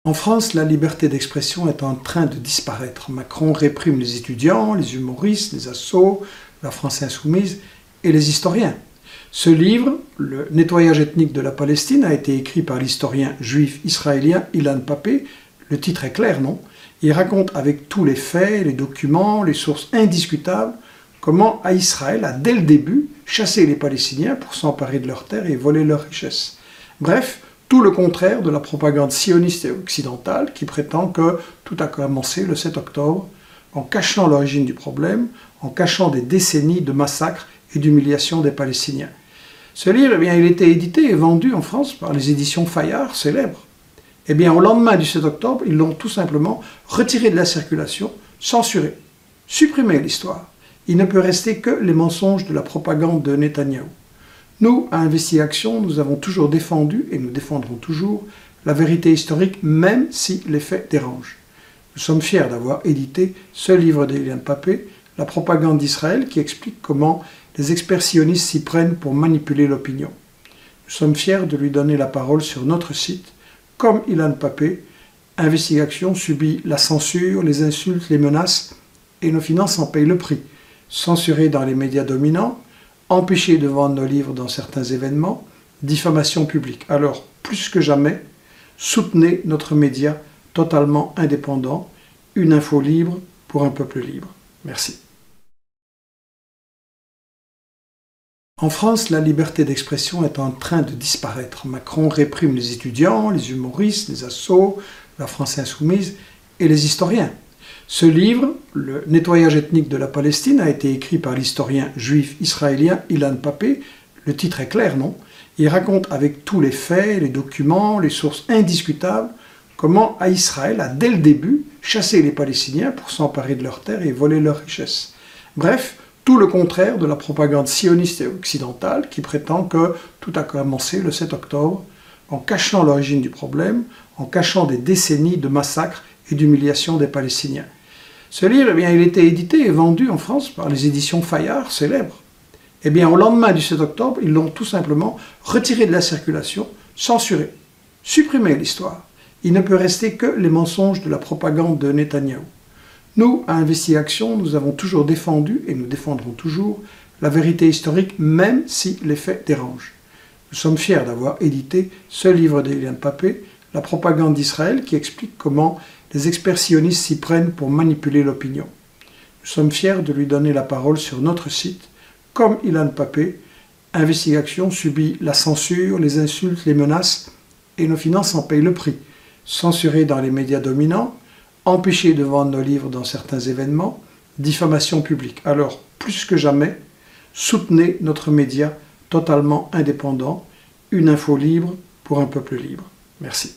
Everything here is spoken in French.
En France, la liberté d'expression est en train de disparaître. Macron réprime les étudiants, les humoristes, les assos, la France insoumise et les historiens. Ce livre, Le nettoyage ethnique de la Palestine, a été écrit par l'historien juif israélien Ilan Pappé. Le titre est clair, non? Il raconte avec tous les faits, les documents, les sources indiscutables, comment Israël a dès le début chassé les Palestiniens pour s'emparer de leurs terres et voler leurs richesses. Bref, tout le contraire de la propagande sioniste et occidentale qui prétend que tout a commencé le 7 octobre en cachant l'origine du problème, en cachant des décennies de massacres et d'humiliation des Palestiniens. Ce livre, il a été édité et vendu en France par les éditions Fayard, célèbres. Au lendemain du 7 octobre, ils l'ont tout simplement retiré de la circulation, censuré, supprimé l'histoire. Il ne peut rester que les mensonges de la propagande de Netanyahou. Nous, à Investigation, nous avons toujours défendu, et nous défendrons toujours, la vérité historique, même si les faits dérangent. Nous sommes fiers d'avoir édité ce livre d'Ilan Pappé, La propagande d'Israël, qui explique comment les experts sionistes s'y prennent pour manipuler l'opinion. Nous sommes fiers de lui donner la parole sur notre site. Comme Ilan Pappé, Investigation subit la censure, les insultes, les menaces, et nos finances en payent le prix. Censurés dans les médias dominants, empêchés de vendre nos livres dans certains événements, diffamation publique. Alors, plus que jamais, soutenez notre média totalement indépendant, une info libre pour un peuple libre. Merci. En France, la liberté d'expression est en train de disparaître. Macron réprime les étudiants, les humoristes, les assos, la France insoumise et les historiens. Ce livre, Le nettoyage ethnique de la Palestine, a été écrit par l'historien juif israélien Ilan Pappé. Le titre est clair, non? Il raconte avec tous les faits, les documents, les sources indiscutables, comment Israël a dès le début chassé les Palestiniens pour s'emparer de leurs terres et voler leurs richesses. Bref, tout le contraire de la propagande sioniste et occidentale qui prétend que tout a commencé le 7 octobre en cachant l'origine du problème, en cachant des décennies de massacres et d'humiliation des Palestiniens. Ce livre, il a été édité et vendu en France par les éditions Fayard, célèbres. Au lendemain du 7 octobre, ils l'ont tout simplement retiré de la circulation, censuré, supprimé l'histoire. Il ne peut rester que les mensonges de la propagande de Netanyahou. Nous, à Investigation, nous avons toujours défendu, et nous défendrons toujours, la vérité historique, même si les faits dérangent. Nous sommes fiers d'avoir édité ce livre d'Ilan Pappé, La propagande d'Israël, qui explique comment les experts sionistes s'y prennent pour manipuler l'opinion. Nous sommes fiers de lui donner la parole sur notre site. Comme Ilan Pappé, Investigation subit la censure, les insultes, les menaces, et nos finances en payent le prix. Censurés dans les médias dominants, empêchés de vendre nos livres dans certains événements, diffamation publique. Alors, plus que jamais, soutenez notre média totalement indépendant, une info libre pour un peuple libre. Merci.